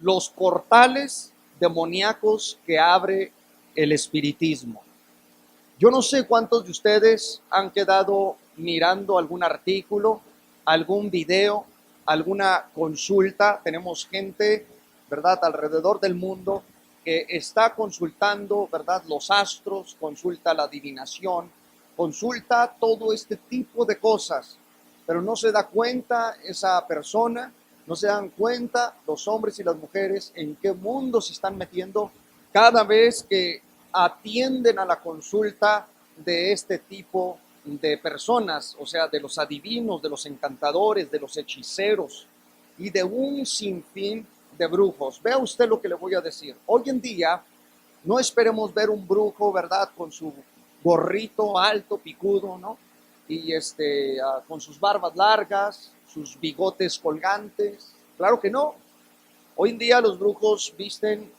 los portales demoníacos que abre el espiritismo. Yo no sé cuántos de ustedes han quedado mirando algún artículo, algún video, alguna consulta. Tenemos gente, ¿verdad?, alrededor del mundo que está consultando, ¿verdad?, los astros, consulta la adivinación, consulta todo este tipo de cosas, pero no se da cuenta esa persona, no se dan cuenta los hombres y las mujeres en qué mundo se están metiendo cada vez que atienden a la consulta de este tipo de personas, o sea, de los adivinos, de los encantadores, de los hechiceros y de un sinfín de brujos. Vea usted lo que le voy a decir. Hoy en día no esperemos ver un brujo, ¿verdad?, con su gorrito alto, picudo, ¿no? Y con sus barbas largas, sus bigotes colgantes. Claro que no. Hoy en día los brujos visten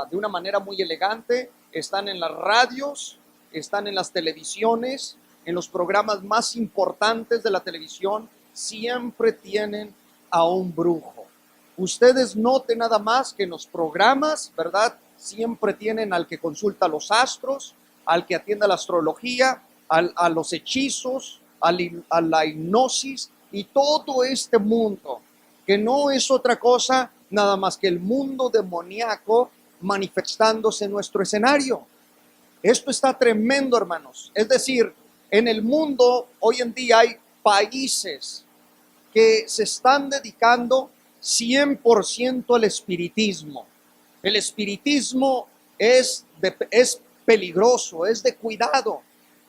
de una manera muy elegante, están en las radios, están en las televisiones, en los programas más importantes de la televisión, siempre tienen a un brujo. Ustedes noten nada más que en los programas, ¿verdad?, siempre tienen al que consulta los astros, al que atiende a la astrología, a los hechizos, a la hipnosis y todo este mundo, que no es otra cosa nada más que el mundo demoníaco manifestándose en nuestro escenario. Esto está tremendo, hermanos. Es decir, en el mundo hoy en día hay países que se están dedicando 100% al espiritismo. El espiritismo es peligroso, es de cuidado,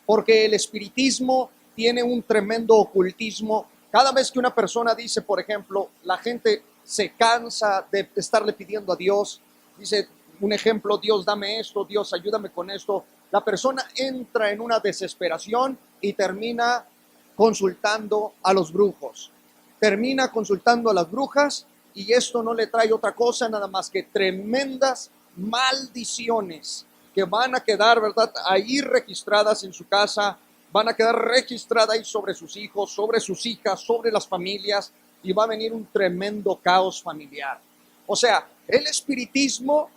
porque el espiritismo tiene un tremendo ocultismo. Cada vez que una persona dice, por ejemplo, la gente se cansa de estarle pidiendo a Dios, dice, un ejemplo, Dios dame esto, Dios ayúdame con esto, la persona entra en una desesperación y termina consultando a los brujos, termina consultando a las brujas, y esto no le trae otra cosa nada más que tremendas maldiciones que van a quedar, ¿verdad?, ahí registradas en su casa, van a quedar registradas ahí sobre sus hijos, sobre sus hijas, sobre las familias, y va a venir un tremendo caos familiar. O sea, el espiritismo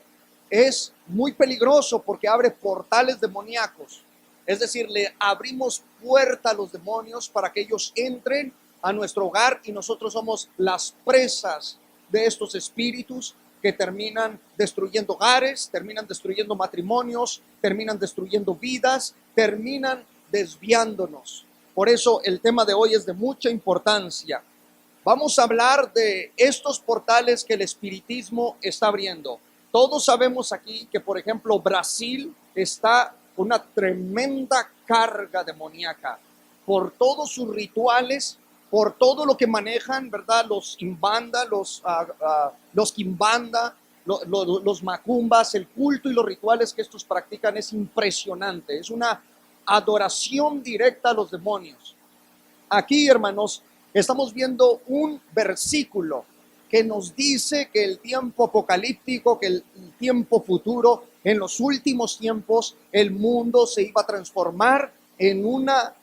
es muy peligroso porque abre portales demoníacos. Es decir, le abrimos puerta a los demonios para que ellos entren a nuestro hogar y nosotros somos las presas de estos espíritus que terminan destruyendo hogares, terminan destruyendo matrimonios, terminan destruyendo vidas, terminan desviándonos. Por eso el tema de hoy es de mucha importancia. Vamos a hablar de estos portales que el espiritismo está abriendo. Todos sabemos aquí que, por ejemplo, Brasil está con una tremenda carga demoníaca por todos sus rituales, por todo lo que manejan, ¿verdad? Los Kimbanda, los Kimbanda, los Macumbas, el culto y los rituales que estos practican es impresionante. Es una adoración directa a los demonios. Aquí, hermanos, estamos viendo un versículo que nos dice que el tiempo apocalíptico, que el tiempo futuro, en los últimos tiempos, el mundo se iba a transformar en una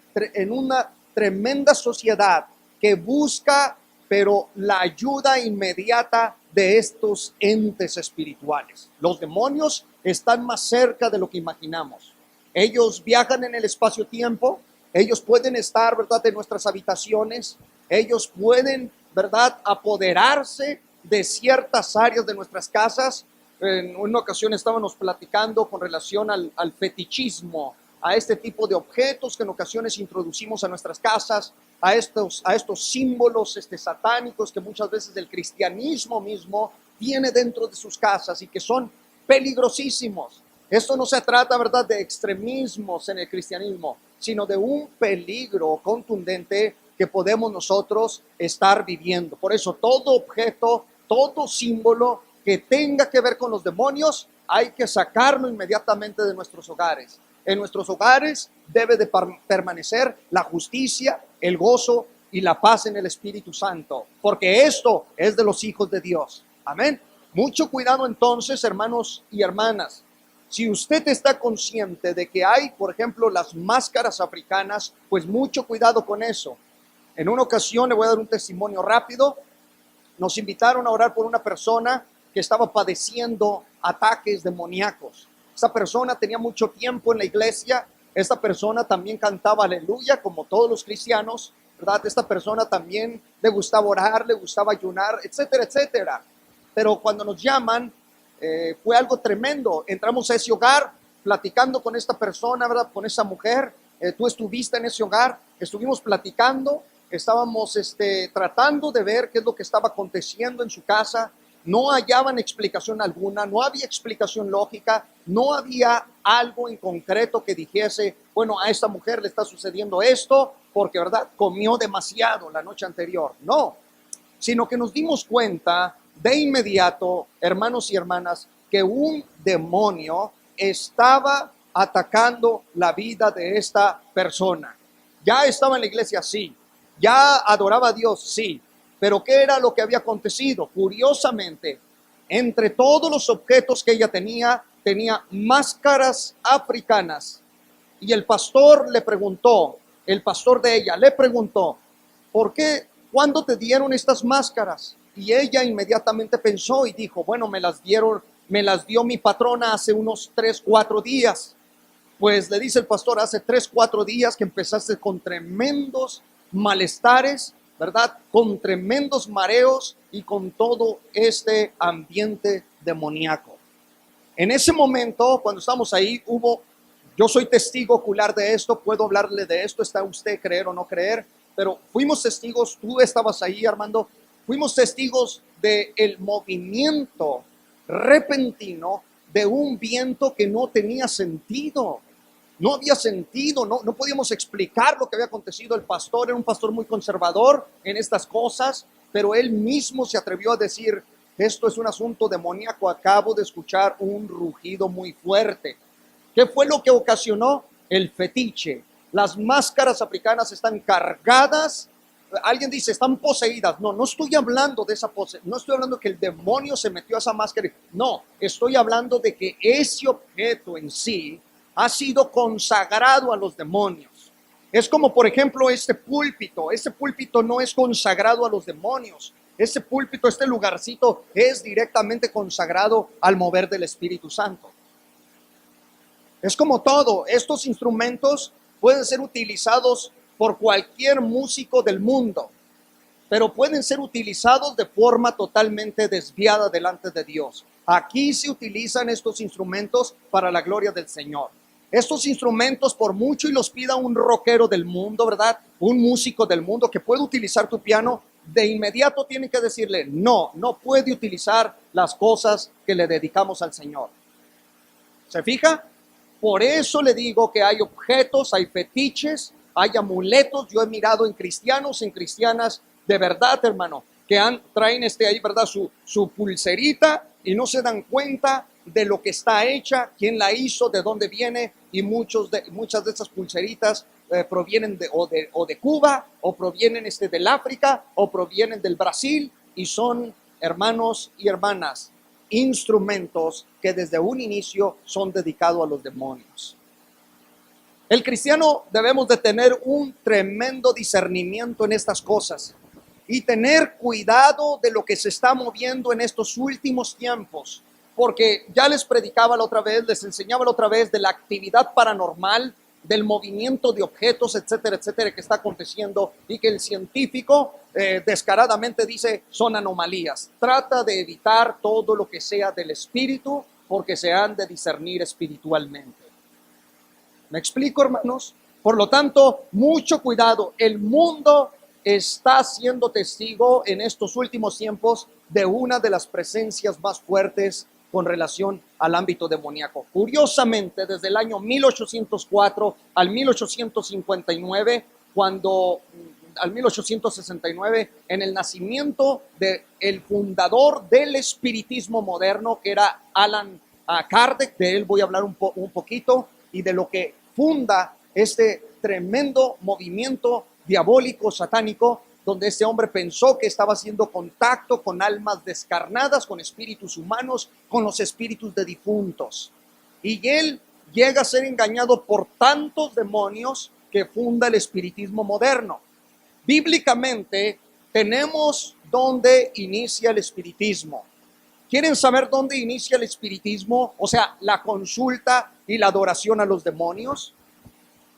tremenda sociedad que busca, pero la ayuda inmediata de estos entes espirituales. Los demonios están más cerca de lo que imaginamos. Ellos viajan en el espacio-tiempo, ellos pueden estar, ¿verdad?, en nuestras habitaciones, ellos pueden, ¿verdad?, apoderarse de ciertas áreas de nuestras casas. En una ocasión estábamos platicando con relación al fetichismo, a este tipo de objetos que en ocasiones introducimos a nuestras casas, a estos símbolos satánicos que muchas veces el cristianismo mismo tiene dentro de sus casas y que son peligrosísimos. Esto no se trata, ¿verdad?, de extremismos en el cristianismo, sino de un peligro contundente que podemos nosotros estar viviendo. Por eso todo objeto, todo símbolo que tenga que ver con los demonios, hay que sacarlo inmediatamente de nuestros hogares. En nuestros hogares debe de permanecer la justicia, el gozo y la paz en el Espíritu Santo, porque esto es de los hijos de Dios. Amén. Mucho cuidado entonces, hermanos y hermanas. Si usted está consciente de que hay, por ejemplo, las máscaras africanas, pues mucho cuidado con eso. En una ocasión, le voy a dar un testimonio rápido, nos invitaron a orar por una persona que estaba padeciendo ataques demoníacos. Esta persona tenía mucho tiempo en la iglesia. Esta persona también cantaba aleluya como todos los cristianos, ¿verdad? Esta persona también le gustaba orar, le gustaba ayunar, etcétera, etcétera. Pero cuando nos llaman, fue algo tremendo. Entramos a ese hogar platicando con esta persona, ¿verdad? Con esa mujer. Tú estuviste en ese hogar, estuvimos platicando, estábamos tratando de ver qué es lo que estaba aconteciendo en su casa. No hallaban explicación alguna, no había explicación lógica, no había algo en concreto que dijese, bueno, a esta mujer le está sucediendo esto porque, ¿verdad?, comió demasiado la noche anterior. No, sino que nos dimos cuenta de inmediato, hermanos y hermanas, que un demonio estaba atacando la vida de esta persona. Ya estaba en la iglesia, sí. Ya adoraba a Dios, sí. Pero ¿qué era lo que había acontecido? Curiosamente, entre todos los objetos que ella tenía, tenía máscaras africanas. Y el pastor le preguntó, el pastor de ella le preguntó, ¿por qué? ¿Cuándo te dieron estas máscaras? Y ella inmediatamente pensó y dijo, bueno, me las dio mi patrona hace unos 3, 4 días. Pues le dice el pastor, hace 3, 4 días que empezaste con tremendos malestares, ¿verdad? Con tremendos mareos y con todo este ambiente demoníaco. En ese momento, cuando estamos ahí, yo soy testigo ocular de esto, puedo hablarle de esto, está usted creer o no creer, pero fuimos testigos, tú estabas ahí, Armando, fuimos testigos del movimiento repentino de un viento que no tenía sentido. No había sentido, no podíamos explicar lo que había acontecido. El pastor era un pastor muy conservador en estas cosas, pero él mismo se atrevió a decir, esto es un asunto demoníaco, acabo de escuchar un rugido muy fuerte. ¿Qué fue lo que ocasionó? El fetiche. Las máscaras africanas están cargadas. Alguien dice, están poseídas. No estoy hablando de esa posesión. No estoy hablando que el demonio se metió a esa máscara. No, estoy hablando de que ese objeto en sí ha sido consagrado a los demonios. Es como, por ejemplo, este púlpito. Este púlpito no es consagrado a los demonios. Este púlpito, este lugarcito es directamente consagrado al mover del Espíritu Santo. Es como todo, estos instrumentos pueden ser utilizados por cualquier músico del mundo, pero pueden ser utilizados de forma totalmente desviada delante de Dios. Aquí se utilizan estos instrumentos para la gloria del Señor. Estos instrumentos, por mucho y los pida un rockero del mundo, ¿verdad? Un músico del mundo que puede utilizar tu piano, de inmediato tiene que decirle, no puede utilizar las cosas que le dedicamos al Señor. ¿Se fija? Por eso le digo que hay objetos, hay fetiches, hay amuletos. Yo he mirado en cristianos, en cristianas, de verdad, hermano, que traen ahí, ¿verdad? Su pulserita y no se dan cuenta de lo que está hecha, quién la hizo, de dónde viene, y muchas de esas pulseritas provienen de Cuba, o provienen del África, o provienen del Brasil, y son, hermanos y hermanas, instrumentos que desde un inicio son dedicados a los demonios. El cristiano debemos de tener un tremendo discernimiento en estas cosas y tener cuidado de lo que se está moviendo en estos últimos tiempos, porque ya les predicaba la otra vez, les enseñaba la otra vez de la actividad paranormal, del movimiento de objetos, etcétera, etcétera, que está aconteciendo y que el científico descaradamente dice son anomalías. Trata de evitar todo lo que sea del espíritu porque se han de discernir espiritualmente. ¿Me explico, hermanos? Por lo tanto, mucho cuidado. El mundo está siendo testigo en estos últimos tiempos de una de las presencias más fuertes con relación al ámbito demoníaco. Curiosamente, desde el año 1804 al 1859, al 1869, en el nacimiento del fundador del espiritismo moderno, que era Allan Kardec, de él voy a hablar un poquito, y de lo que funda este tremendo movimiento diabólico, satánico, donde este hombre pensó que estaba haciendo contacto con almas descarnadas, con espíritus humanos, con los espíritus de difuntos. Y él llega a ser engañado por tantos demonios que funda el espiritismo moderno. Bíblicamente tenemos dónde inicia el espiritismo. ¿Quieren saber dónde inicia el espiritismo? O sea, la consulta y la adoración a los demonios.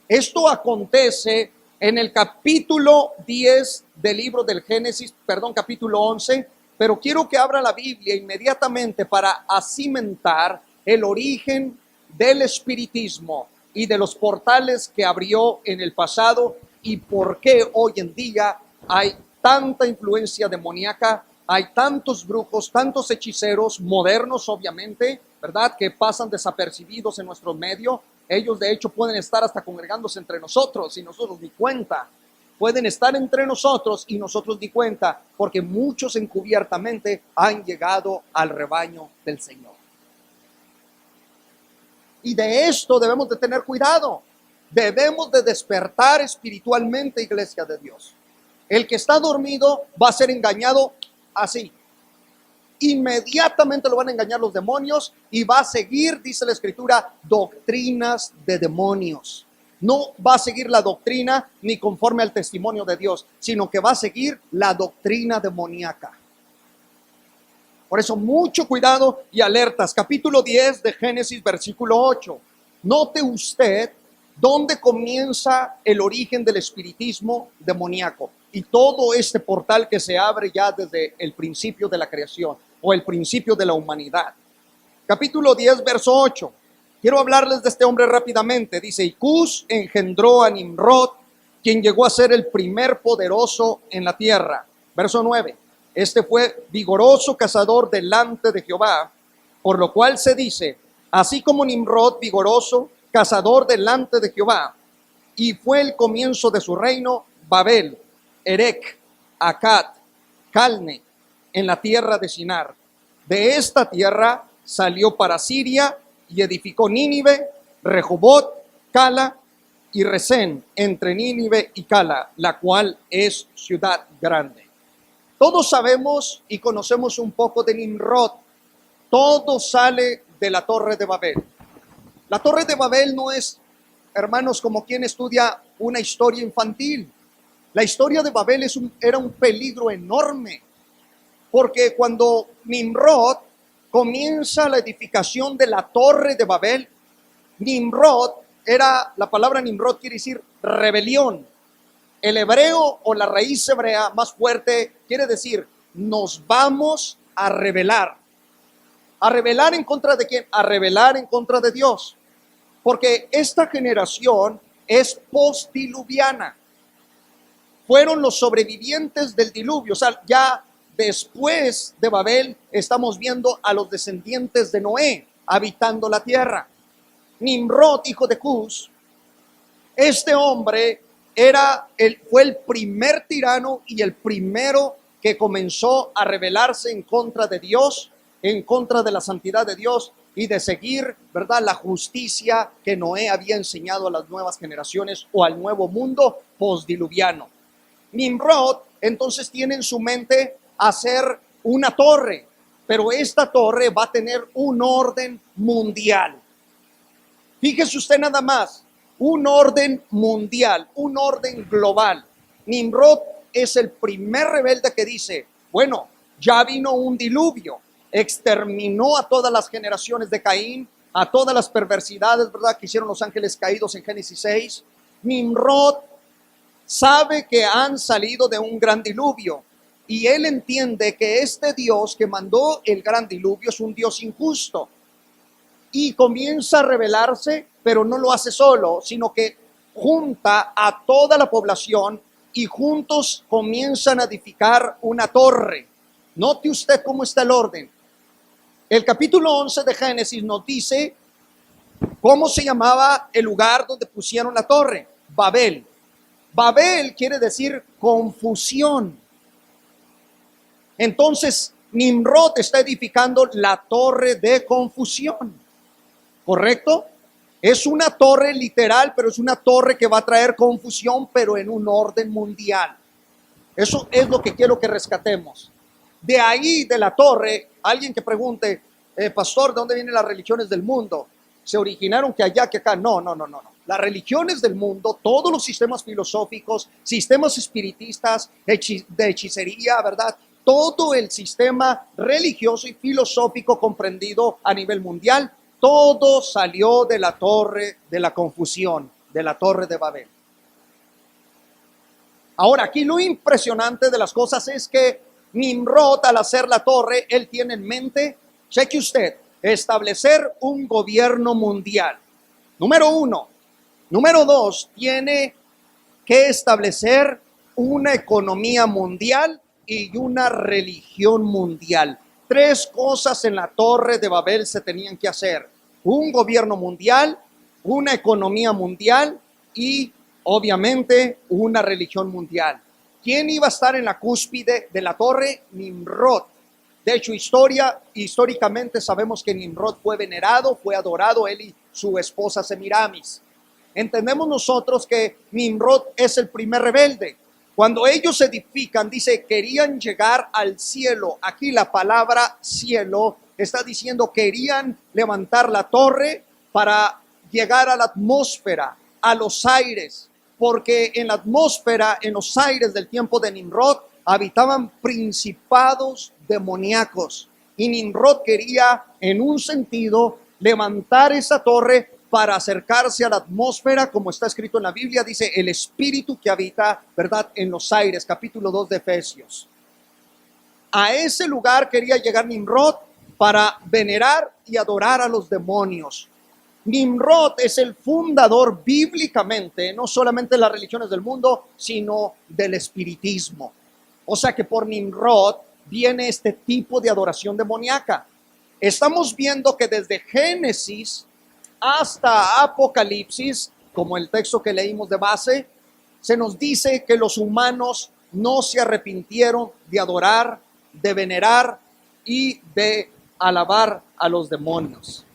Esto acontece en el capítulo 10 del libro del Génesis, capítulo 11, pero quiero que abra la Biblia inmediatamente para cimentar el origen del espiritismo y de los portales que abrió en el pasado y por qué hoy en día hay tanta influencia demoníaca, hay tantos brujos, tantos hechiceros modernos, obviamente, ¿verdad?, que pasan desapercibidos en nuestro medio. Ellos de hecho pueden estar hasta congregándose entre nosotros y nosotros ni cuenta. Pueden estar entre nosotros y nosotros ni cuenta, porque muchos encubiertamente han llegado al rebaño del Señor. Y de esto debemos de tener cuidado. Debemos de despertar espiritualmente, iglesia de Dios. El que está dormido va a ser engañado así. Inmediatamente lo van a engañar los demonios y va a seguir, dice la Escritura, doctrinas de demonios. No va a seguir la doctrina ni conforme al testimonio de Dios, sino que va a seguir la doctrina demoníaca. Por eso mucho cuidado y alertas. Capítulo 10 de Génesis, versículo 8. Note usted dónde comienza el origen del espiritismo demoníaco y todo este portal que se abre ya desde el principio de la creación o el principio de la humanidad. Capítulo 10, verso 8. Quiero hablarles de este hombre rápidamente. Dice, y Cus engendró a Nimrod, quien llegó a ser el primer poderoso en la tierra. Verso 9. Este fue vigoroso cazador delante de Jehová, por lo cual se dice, así como Nimrod, vigoroso cazador delante de Jehová, y fue el comienzo de su reino, Babel, Erec, Akkad, Calne, en la tierra de Sinar. De esta tierra salió para Siria y edificó Nínive, Rehobot, Cala y Resén, entre Nínive y Cala, la cual es ciudad grande. Todos sabemos y conocemos un poco de Nimrod. Todo sale de la Torre de Babel. La Torre de Babel no es, hermanos, como quien estudia una historia infantil. La historia de Babel era un peligro enorme, porque cuando Nimrod comienza la edificación de la Torre de Babel, la palabra Nimrod quiere decir rebelión. El hebreo o la raíz hebrea más fuerte quiere decir, nos vamos a rebelar. ¿A rebelar en contra de quién? A rebelar en contra de Dios. Porque esta generación es postdiluviana. Fueron los sobrevivientes del diluvio. O sea, ya después de Babel estamos viendo a los descendientes de Noé habitando la tierra. Nimrod, hijo de Cus, este hombre fue el primer tirano y el primero que comenzó a rebelarse en contra de Dios, en contra de la santidad de Dios y de seguir, ¿verdad?, la justicia que Noé había enseñado a las nuevas generaciones o al nuevo mundo postdiluviano. Nimrod entonces tiene en su mente hacer una torre, pero esta torre va a tener un orden mundial. Fíjese usted nada más, un orden mundial, un orden global. Nimrod es el primer rebelde que dice, bueno, ya vino un diluvio, exterminó a todas las generaciones de Caín, a todas las perversidades, ¿verdad?, que hicieron los ángeles caídos en Génesis 6. Nimrod sabe que han salido de un gran diluvio y él entiende que este Dios que mandó el gran diluvio es un Dios injusto y comienza a rebelarse, pero no lo hace solo, sino que junta a toda la población y juntos comienzan a edificar una torre. Note usted cómo está el orden. El capítulo 11 de Génesis nos dice cómo se llamaba el lugar donde pusieron la torre. Babel. Babel quiere decir confusión. Entonces, Nimrod está edificando la torre de confusión. ¿Correcto? Es una torre literal, pero es una torre que va a traer confusión, pero en un orden mundial. Eso es lo que quiero que rescatemos. De ahí, de la torre, alguien que pregunte, pastor, ¿de dónde vienen las religiones del mundo? ¿Se originaron que allá, que acá? No. Las religiones del mundo, todos los sistemas filosóficos, sistemas espiritistas, de hechicería, ¿verdad? todo el sistema religioso y filosófico comprendido a nivel mundial, todo salió de la torre de la confusión, de la torre de Babel. Ahora, aquí lo impresionante de las cosas es que Nimrod, al hacer la torre, él tiene en mente, cheque usted, establecer un gobierno mundial. Número uno. Número dos, tiene que establecer una economía mundial y una religión mundial. Tres cosas en la torre de Babel se tenían que hacer: un gobierno mundial, una economía mundial y obviamente una religión mundial. ¿Quién iba a estar en la cúspide de la torre? Nimrod. De hecho, históricamente sabemos que Nimrod fue venerado, fue adorado, él y su esposa Semiramis. Entendemos nosotros que Nimrod es el primer rebelde. Cuando ellos edifican, dice, querían llegar al cielo. Aquí la palabra cielo está diciendo querían levantar la torre para llegar a la atmósfera, a los aires, porque en la atmósfera, en los aires del tiempo de Nimrod, habitaban principados demoníacos. Y Nimrod quería, en un sentido, levantar esa torre para acercarse a la atmósfera, como está escrito en la Biblia, dice el espíritu que habita, ¿verdad?, en los aires, capítulo 2 de Efesios. A ese lugar quería llegar Nimrod para venerar y adorar a los demonios. Nimrod es el fundador bíblicamente, no solamente de las religiones del mundo, sino del espiritismo. O sea que por Nimrod viene este tipo de adoración demoníaca. Estamos viendo que desde Génesis hasta Apocalipsis, como el texto que leímos de base, se nos dice que los humanos no se arrepintieron de adorar, de venerar y de alabar a los demonios.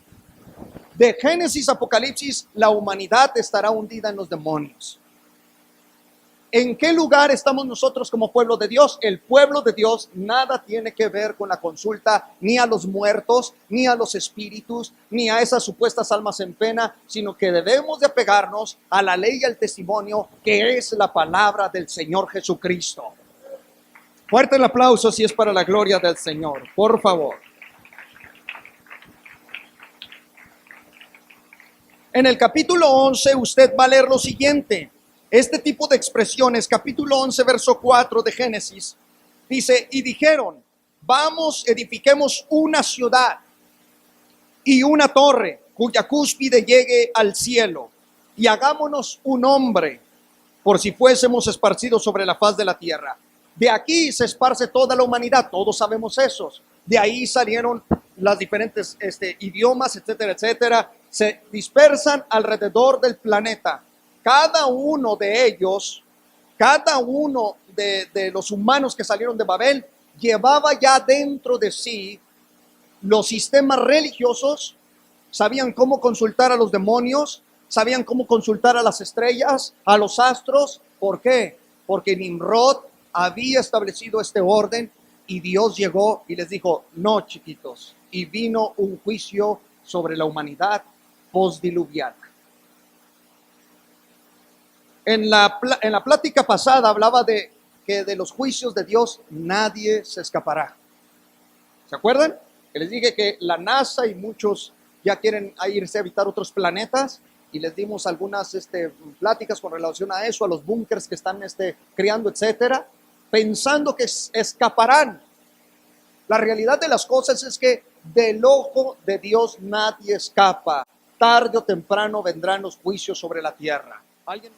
De Génesis a Apocalipsis, la humanidad estará hundida en los demonios. ¿En qué lugar estamos nosotros como pueblo de Dios? El pueblo de Dios nada tiene que ver con la consulta ni a los muertos, ni a los espíritus, ni a esas supuestas almas en pena, sino que debemos de apegarnos a la ley y al testimonio que es la palabra del Señor Jesucristo. Fuerte el aplauso si es para la gloria del Señor, por favor. En el capítulo 11 usted va a leer lo siguiente. Este tipo de expresiones, capítulo 11, verso 4 de Génesis, dice, y dijeron, vamos, edifiquemos una ciudad y una torre cuya cúspide llegue al cielo, y hagámonos un hombre, por si fuésemos esparcidos sobre la faz de la tierra. De aquí se esparce toda la humanidad, todos sabemos eso. De ahí salieron las diferentes idiomas, etcétera, etcétera. Se dispersan alrededor del planeta. Cada uno de ellos, cada uno de los humanos que salieron de Babel, llevaba ya dentro de sí los sistemas religiosos, sabían cómo consultar a los demonios, sabían cómo consultar a las estrellas, a los astros. ¿Por qué? Porque Nimrod había establecido este orden y Dios llegó y les dijo, no, chiquitos, y vino un juicio sobre la humanidad postdiluviana. En la plática pasada hablaba de que de los juicios de Dios nadie se escapará. ¿Se acuerdan? Que les dije que la NASA y muchos ya quieren irse a habitar otros planetas y les dimos algunas pláticas con relación a eso, a los búnkers que están creando, etcétera, pensando que escaparán. La realidad de las cosas es que del ojo de Dios nadie escapa. Tarde o temprano vendrán los juicios sobre la tierra. ¿Alguien?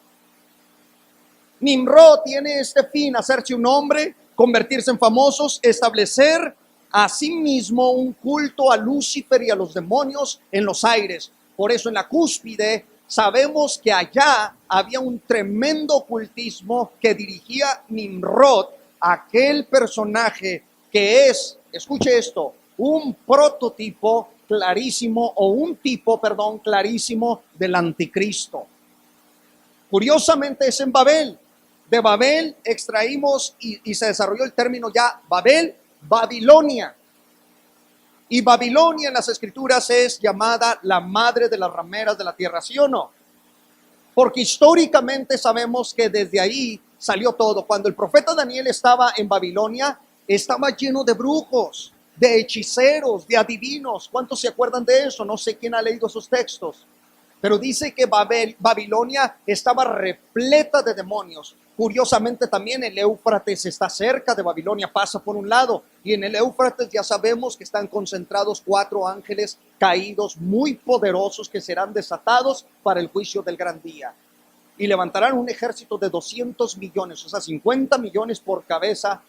Nimrod tiene este fin, hacerse un hombre, convertirse en famosos, establecer a sí mismo un culto a Lucifer y a los demonios en los aires. Por eso en la cúspide sabemos que allá había un tremendo ocultismo que dirigía Nimrod, aquel personaje que es, escuche esto, un prototipo clarísimo o un tipo, perdón, clarísimo del anticristo. Curiosamente es en Babel. De Babel extraímos y se desarrolló el término ya Babel, Babilonia. Y Babilonia en las escrituras es llamada la madre de las rameras de la tierra, ¿sí o no? Porque históricamente sabemos que desde ahí salió todo. Cuando el profeta Daniel estaba en Babilonia, estaba lleno de brujos, de hechiceros, de adivinos. ¿Cuántos se acuerdan de eso? No sé quién ha leído esos textos. Pero dice que Babilonia estaba repleta de demonios. Curiosamente también el Éufrates está cerca de Babilonia, pasa por un lado. Y en el Éufrates ya sabemos que están concentrados 4 ángeles caídos muy poderosos que serán desatados para el juicio del gran día. Y levantarán un ejército de 200 millones, o sea, 50 millones por cabeza.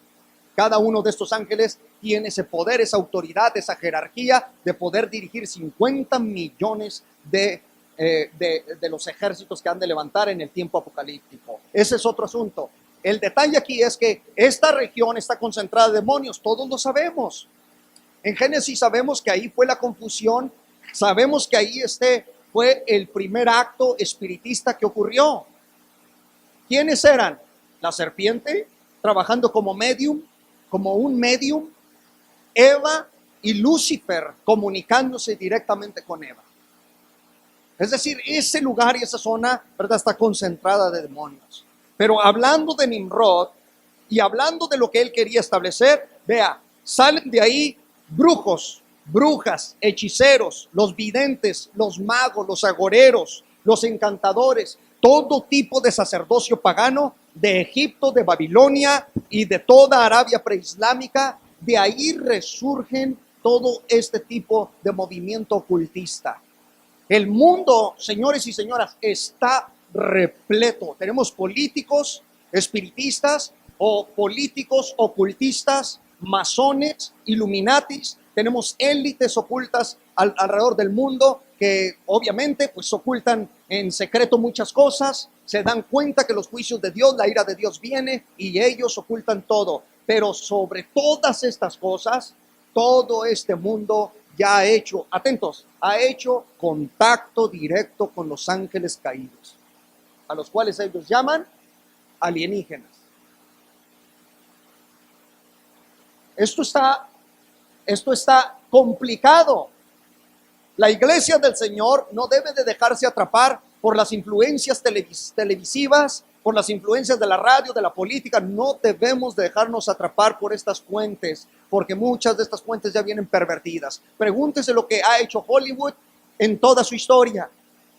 Cada uno de estos ángeles tiene ese poder, esa autoridad, esa jerarquía de poder dirigir 50 millones de los ejércitos que han de levantar en el tiempo apocalíptico. Ese es otro asunto. El detalle aquí es que esta región está concentrada de demonios, todos lo sabemos. En Génesis sabemos que ahí fue la confusión, sabemos que ahí fue el primer acto espiritista que ocurrió. ¿Quiénes eran? La serpiente, trabajando como un medium, Eva y Lucifer comunicándose directamente con Eva. Es decir, ese lugar y esa zona, ¿verdad?, está concentrada de demonios. Pero hablando de Nimrod y hablando de lo que él quería establecer, vea, salen de ahí brujos, brujas, hechiceros, los videntes, los magos, los agoreros, los encantadores, todo tipo de sacerdocio pagano de Egipto, de Babilonia y de toda Arabia preislámica. De ahí resurgen todo este tipo de movimiento ocultista. El mundo, señores y señoras, está repleto. Tenemos políticos espiritistas o políticos ocultistas, masones, illuminatis. Tenemos élites ocultas alrededor del mundo que obviamente pues ocultan en secreto muchas cosas. Se dan cuenta que los juicios de Dios, la ira de Dios viene y ellos ocultan todo. Pero sobre todas estas cosas, todo este mundo ya ha hecho, atentos, ha hecho contacto directo con los ángeles caídos, a los cuales ellos llaman alienígenas. Esto está complicado. La iglesia del Señor no debe de dejarse atrapar por las influencias televisivas, por las influencias de la radio, de la política. No debemos de dejarnos atrapar por estas fuentes, porque muchas de estas fuentes ya vienen pervertidas. Pregúntese lo que ha hecho Hollywood en toda su historia.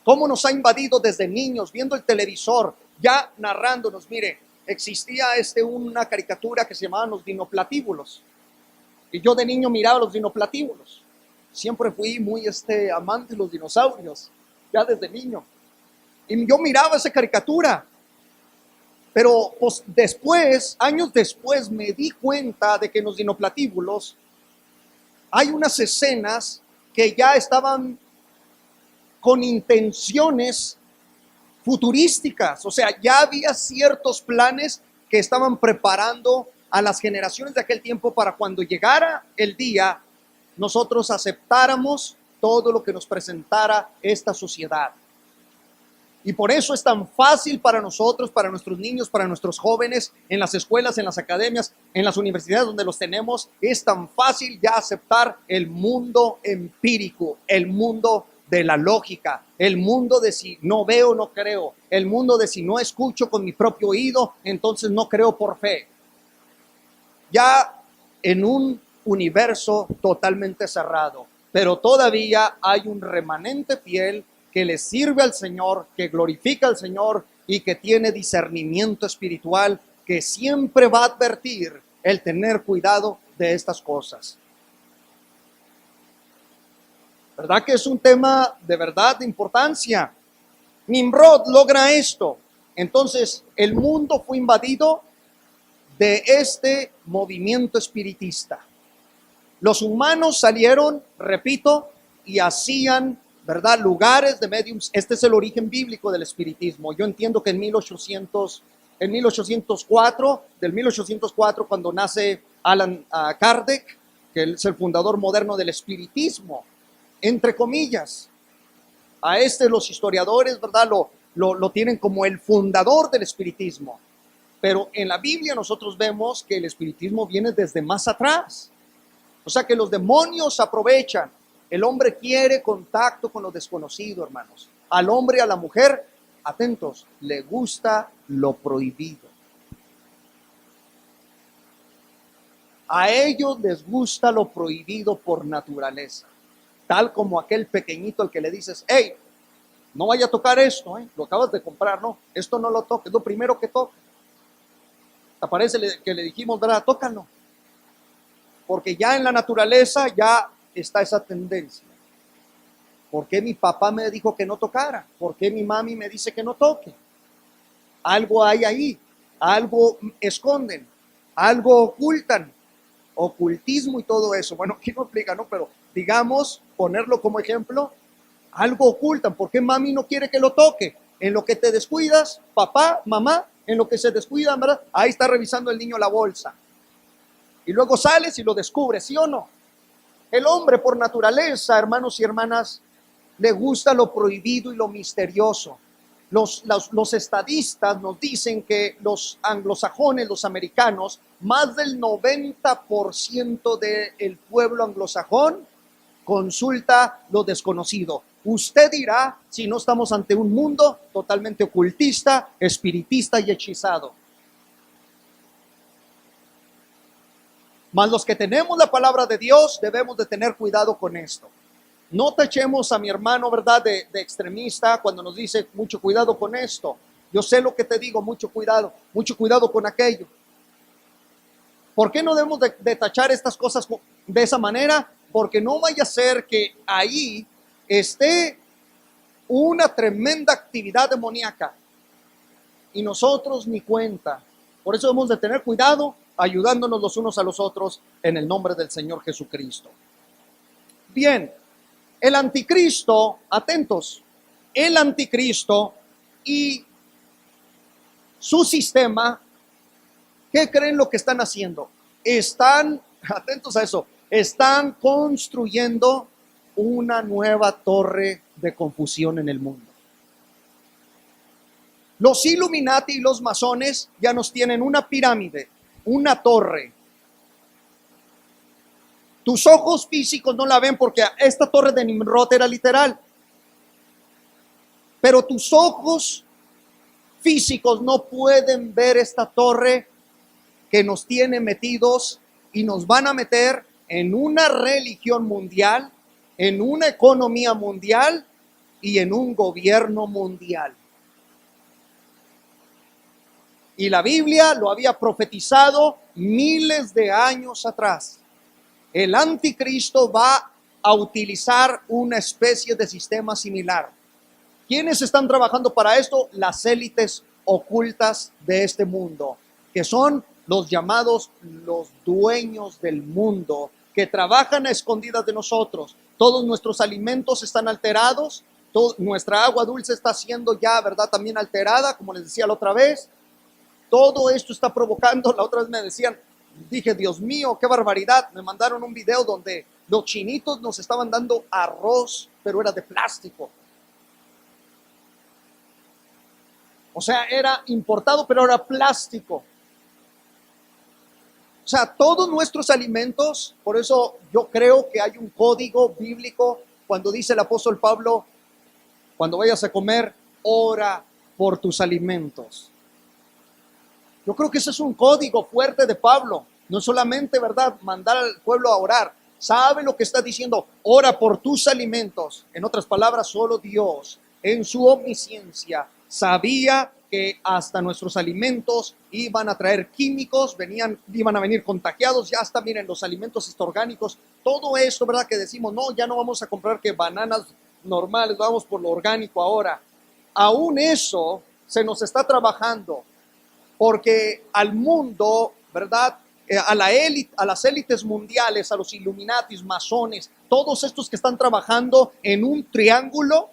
Cómo nos ha invadido desde niños, viendo el televisor, ya narrándonos. Mire, existía una caricatura que se llamaban los dinoplatíbulos. Y yo de niño miraba los dinoplatíbulos. Siempre fui muy amante de los dinosaurios, ya desde niño. Y yo miraba esa caricatura. Pero pues, años después, me di cuenta de que en los dinoplatíbulos hay unas escenas que ya estaban con intenciones futurísticas. O sea, ya había ciertos planes que estaban preparando a las generaciones de aquel tiempo para cuando llegara el día, nosotros aceptáramos todo lo que nos presentara esta sociedad. Y por eso es tan fácil para nosotros, para nuestros niños, para nuestros jóvenes, en las escuelas, en las academias, en las universidades donde los tenemos, es tan fácil ya aceptar el mundo empírico, el mundo de la lógica, el mundo de si no veo, no creo, el mundo de si no escucho con mi propio oído, entonces no creo por fe. Ya en un universo totalmente cerrado, pero todavía hay un remanente fiel que le sirve al Señor, que glorifica al Señor y que tiene discernimiento espiritual, que siempre va a advertir el tener cuidado de estas cosas. ¿Verdad que es un tema de verdad de importancia? Nimrod logra esto. Entonces, el mundo fue invadido de este movimiento espiritista. Los humanos salieron, repito, y hacían, ¿verdad?, lugares de mediums. Este es el origen bíblico del espiritismo. Yo entiendo que en 1804, cuando nace Alan Kardec, que es el fundador moderno del espiritismo, entre comillas, a los historiadores, ¿verdad?, lo tienen como el fundador del espiritismo. Pero en la Biblia nosotros vemos que el espiritismo viene desde más atrás. O sea que los demonios aprovechan. El hombre quiere contacto con lo desconocido, hermanos. Al hombre y a la mujer, atentos, le gusta lo prohibido. A ellos les gusta lo prohibido por naturaleza. Tal como aquel pequeñito al que le dices, hey, no vaya a tocar esto, lo acabas de comprar, no, esto no lo toques, lo primero que toca. Aparece que le dijimos, ¿verdad? Tócalo. Porque ya en la naturaleza ya está esa tendencia. ¿Por qué mi papá me dijo que no tocara? ¿Por qué mi mami me dice que no toque? Algo hay ahí, algo esconden, algo ocultan, ocultismo y todo eso. Bueno, aquí no explica, ¿no? Pero digamos, ponerlo como ejemplo, algo ocultan. ¿Por qué mami no quiere que lo toque? En lo que te descuidas, papá, mamá, en lo que se descuidan, ¿verdad? Ahí está revisando el niño la bolsa. Y luego sales y lo descubres, ¿sí o no? El hombre por naturaleza, hermanos y hermanas, le gusta lo prohibido y lo misterioso. Los estadistas nos dicen que los anglosajones, los americanos, más del 90% del pueblo anglosajón consulta lo desconocido. Usted dirá si no estamos ante un mundo totalmente ocultista, espiritista y hechizado. Mas los que tenemos la palabra de Dios debemos de tener cuidado con esto. No tachemos a mi hermano, ¿verdad?, de extremista cuando nos dice mucho cuidado con esto. Yo sé lo que te digo, mucho cuidado con aquello. ¿Por qué no debemos de tachar estas cosas de esa manera? Porque no vaya a ser que ahí esté una tremenda actividad demoníaca y nosotros ni cuenta. Por eso debemos de tener cuidado, ayudándonos los unos a los otros en el nombre del Señor Jesucristo. Bien, el anticristo, atentos, el anticristo y su sistema, ¿qué creen lo que están haciendo? Están, atentos a eso, están construyendo una nueva torre de confusión en el mundo. Los Illuminati y los masones ya nos tienen una pirámide, una torre. Tus ojos físicos no la ven porque esta torre de Nimrod era literal. Pero tus ojos físicos no pueden ver esta torre que nos tiene metidos y nos van a meter en una religión mundial, en una economía mundial y en un gobierno mundial. Y la Biblia lo había profetizado miles de años atrás. El anticristo va a utilizar una especie de sistema similar. ¿Quiénes están trabajando para esto? Las élites ocultas de este mundo, que son los llamados los dueños del mundo, que trabajan a escondidas de nosotros. Todos nuestros alimentos están alterados, nuestra agua dulce está siendo ya, ¿verdad?, también alterada, como les decía la otra vez. Todo esto está provocando, la otra vez me decían, dije, Dios mío, qué barbaridad. Me mandaron un video donde los chinitos nos estaban dando arroz, pero era de plástico. O sea, era importado, pero era plástico. O sea, todos nuestros alimentos, por eso yo creo que hay un código bíblico cuando dice el apóstol Pablo, cuando vayas a comer, ora por tus alimentos. Yo creo que ese es un código fuerte de Pablo. No solamente, ¿verdad?, mandar al pueblo a orar. Sabe lo que está diciendo. Ora por tus alimentos. En otras palabras, solo Dios, en su omnisciencia, sabía que hasta nuestros alimentos iban a traer químicos, iban a venir contagiados. Ya hasta, miren, los alimentos orgánicos. Todo esto, ¿verdad?, que decimos, no, ya no vamos a comprar que bananas normales, vamos por lo orgánico ahora. Aún eso se nos está trabajando. Porque al mundo, ¿verdad?, a las élites mundiales, a los Illuminatis, masones, todos estos que están trabajando en un triángulo,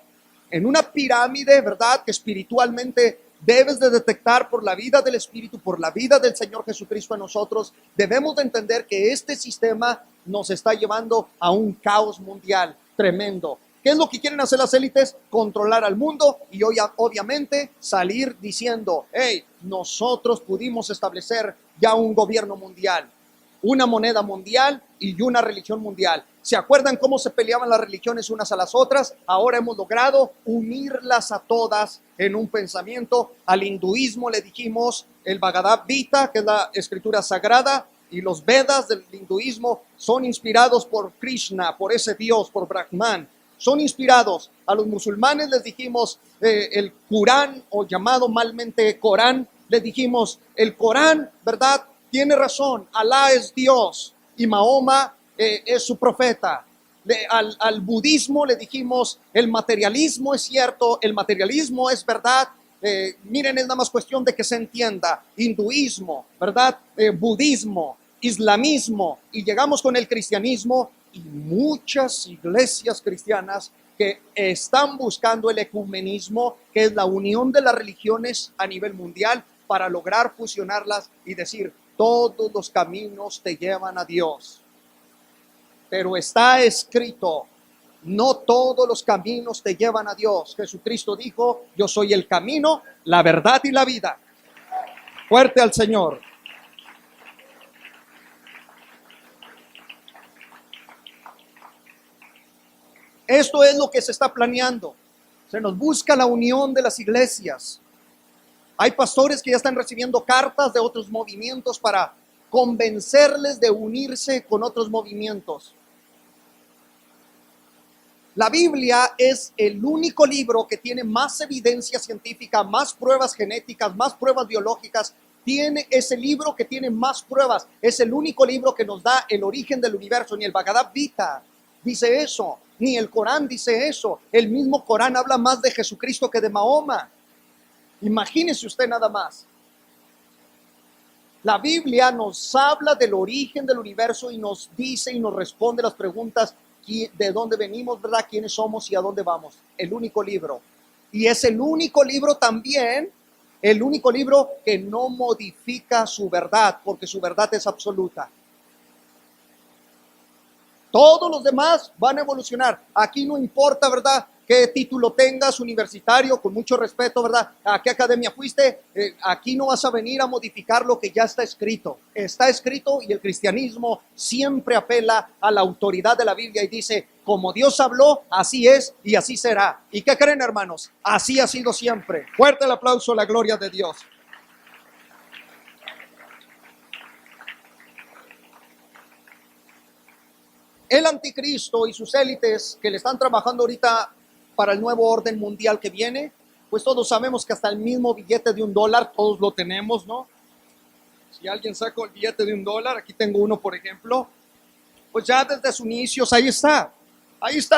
en una pirámide, ¿verdad?, que espiritualmente debes de detectar por la vida del Espíritu, por la vida del Señor Jesucristo en nosotros. Debemos de entender que este sistema nos está llevando a un caos mundial tremendo. ¿Qué es lo que quieren hacer las élites? Controlar al mundo y hoy, obviamente, salir diciendo, hey, nosotros pudimos establecer ya un gobierno mundial, una moneda mundial y una religión mundial. ¿Se acuerdan cómo se peleaban las religiones unas a las otras? Ahora hemos logrado unirlas a todas en un pensamiento. Al hinduismo le dijimos el Bhagavad Gita, que es la escritura sagrada, y los Vedas del hinduismo son inspirados por Krishna, por ese Dios, por Brahman. Son inspirados. A los musulmanes les dijimos el Corán, o llamado malmente Corán, les dijimos el Corán, ¿verdad? Tiene razón, Alá es Dios y Mahoma es su profeta. Al budismo le dijimos el materialismo es cierto, el materialismo es verdad. Miren, es nada más cuestión de que se entienda. Hinduismo, ¿verdad? Budismo, islamismo, y llegamos con el cristianismo y muchas iglesias cristianas que están buscando el ecumenismo, que es la unión de las religiones a nivel mundial para lograr fusionarlas y decir, todos los caminos te llevan a Dios. Pero está escrito, no todos los caminos te llevan a Dios. Jesucristo dijo, yo soy el camino, la verdad y la vida. Fuerte al Señor. Esto es lo que se está planeando. Se nos busca la unión de las iglesias. Hay pastores que ya están recibiendo cartas de otros movimientos para convencerles de unirse con otros movimientos. La Biblia es el único libro que tiene más evidencia científica, más pruebas genéticas, más pruebas biológicas. Tiene ese libro que tiene más pruebas. Es el único libro que nos da el origen del universo. Ni el Bhagavad Gita dice eso, ni el Corán dice eso. El mismo Corán habla más de Jesucristo que de Mahoma. Imagínese usted nada más. La Biblia nos habla del origen del universo y nos dice y nos responde las preguntas de dónde venimos, ¿verdad? ¿Quiénes somos y a dónde vamos? El único libro. Y es el único libro también, el único libro que no modifica su verdad, porque su verdad es absoluta. Todos los demás van a evolucionar. Aquí no importa, ¿verdad?, qué título tengas universitario, con mucho respeto, ¿verdad? ¿A qué academia fuiste? Aquí no vas a venir a modificar lo que ya está escrito. Está escrito y el cristianismo siempre apela a la autoridad de la Biblia y dice, como Dios habló, así es y así será. ¿Y qué creen, hermanos? Así ha sido siempre. Fuerte el aplauso a la gloria de Dios. El anticristo y sus élites que le están trabajando ahorita para el nuevo orden mundial que viene, pues todos sabemos que hasta el mismo billete de $1, todos lo tenemos, ¿no? Si alguien saca el billete de $1, aquí tengo uno, por ejemplo, pues ya desde sus inicios ahí está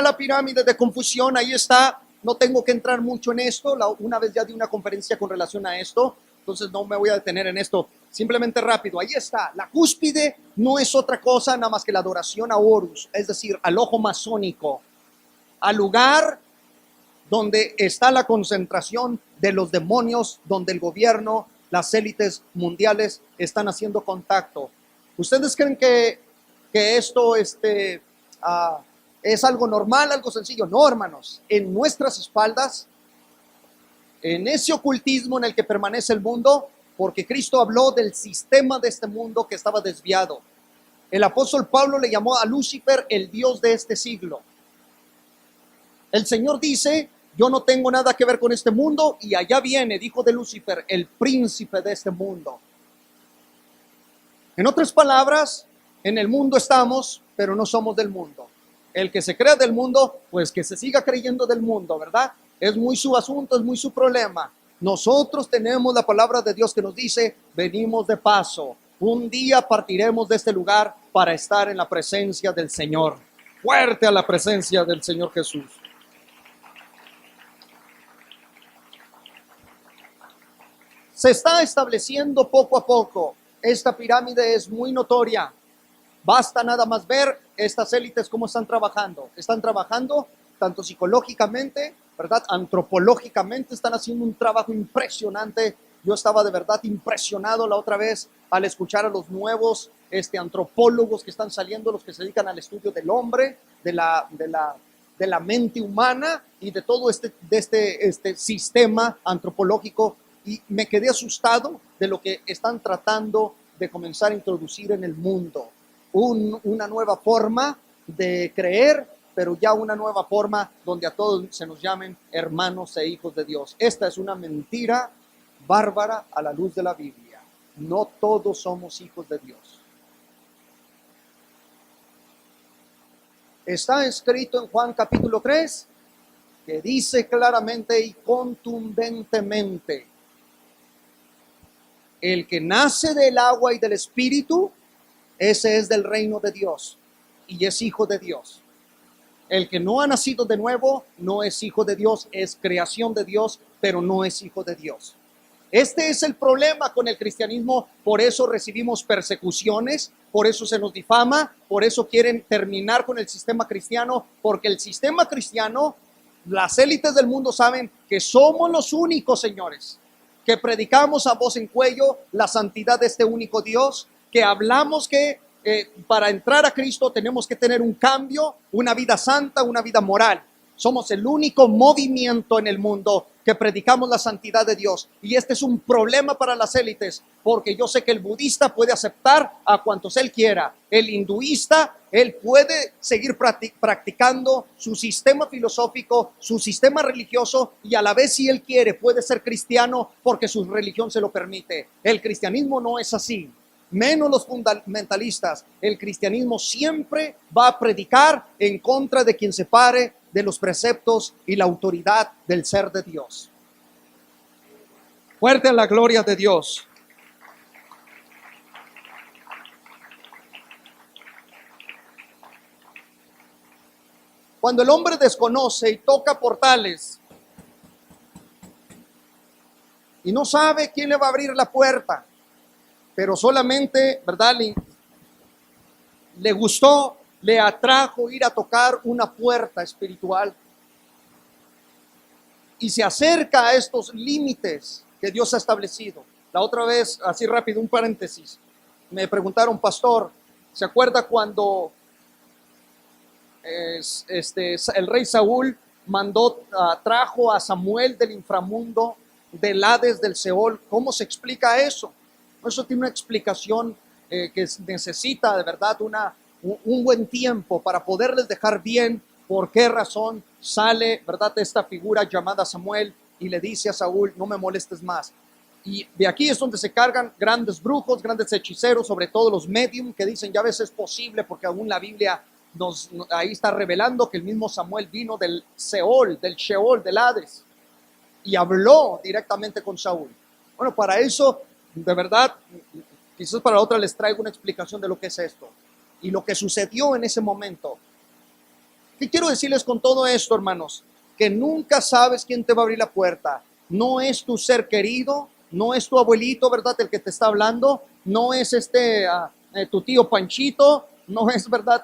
la pirámide de Confusión, ahí está. No tengo que entrar mucho en esto, una vez ya di una conferencia con relación a esto, entonces no me voy a detener en esto, simplemente rápido, ahí está. La cúspide no es otra cosa nada más que la adoración a Horus, es decir, al ojo masónico, al lugar donde está la concentración de los demonios, donde el gobierno, las élites mundiales están haciendo contacto. ¿Ustedes creen que esto es algo normal, algo sencillo? No, hermanos. En nuestras espaldas, en ese ocultismo en el que permanece el mundo, porque Cristo habló del sistema de este mundo que estaba desviado. El apóstol Pablo le llamó a Lucifer el Dios de este siglo. El Señor dice, yo no tengo nada que ver con este mundo y allá viene, dijo de Lucifer, el príncipe de este mundo. En otras palabras, en el mundo estamos, pero no somos del mundo. El que se crea del mundo, pues que se siga creyendo del mundo, ¿verdad? Es muy su asunto, es muy su problema. Nosotros tenemos la palabra de Dios que nos dice, venimos de paso. Un día partiremos de este lugar para estar en la presencia del Señor. Fuerte a la presencia del Señor Jesús. Se está estableciendo poco a poco. Esta pirámide es muy notoria. Basta nada más ver estas élites cómo están trabajando. Están trabajando tanto psicológicamente, ¿verdad? Antropológicamente están haciendo un trabajo impresionante. Yo estaba de verdad impresionado la otra vez al escuchar a los nuevos antropólogos que están saliendo, los que se dedican al estudio del hombre, de la mente humana y de todo este sistema antropológico. Y me quedé asustado de lo que están tratando de comenzar a introducir en el mundo. Una nueva forma de creer, pero ya una nueva forma donde a todos se nos llamen hermanos e hijos de Dios. Esta es una mentira bárbara a la luz de la Biblia. No todos somos hijos de Dios. Está escrito en Juan capítulo 3, que dice claramente y contundentemente: el que nace del agua y del espíritu, ese es del reino de Dios y es hijo de Dios. El que no ha nacido de nuevo no es hijo de Dios, es creación de Dios, pero no es hijo de Dios. Este es el problema con el cristianismo, por eso recibimos persecuciones, por eso se nos difama, por eso quieren terminar con el sistema cristiano, porque el sistema cristiano, las élites del mundo saben que somos los únicos, señores, que predicamos a voz en cuello la santidad de este único Dios, que hablamos que para entrar a Cristo tenemos que tener un cambio, una vida santa, una vida moral. Somos el único movimiento en el mundo que predicamos la santidad de Dios. Y este es un problema para las élites, porque yo sé que el budista puede aceptar a cuantos él quiera. El hinduista, él puede seguir practicando su sistema filosófico, su sistema religioso, y a la vez, si él quiere, puede ser cristiano porque su religión se lo permite. El cristianismo no es así. Menos los fundamentalistas. El cristianismo siempre va a predicar en contra de quien se pare de los preceptos y la autoridad del ser de Dios. Fuerte a la gloria de Dios. Cuando el hombre desconoce y toca portales y no sabe quién le va a abrir la puerta, pero solamente, ¿verdad?, le gustó, le atrajo ir a tocar una puerta espiritual y se acerca a estos límites que Dios ha establecido. La otra vez, así rápido, un paréntesis, me preguntaron: pastor, ¿se acuerda cuando el rey Saúl trajo a Samuel del inframundo, del Hades, del Seol? ¿Cómo se explica eso? Eso tiene una explicación que necesita de verdad un buen tiempo para poderles dejar bien por qué razón sale, ¿verdad?, esta figura llamada Samuel y le dice a Saúl: no me molestes más. Y de aquí es donde se cargan grandes brujos, grandes hechiceros, sobre todo los medium, que dicen: ya ves, es posible, porque aún la Biblia ahí está revelando que el mismo Samuel vino del Seol, del Sheol, del Hades, y habló directamente con Saúl. Bueno, para eso, de verdad, quizás para otra les traigo una explicación de lo que es esto y lo que sucedió en ese momento. ¿Qué quiero decirles con todo esto, hermanos? Que nunca sabes quién te va a abrir la puerta. No es tu ser querido, no es tu abuelito, ¿verdad?, el que te está hablando, no es tu tío Panchito, no es, ¿verdad?,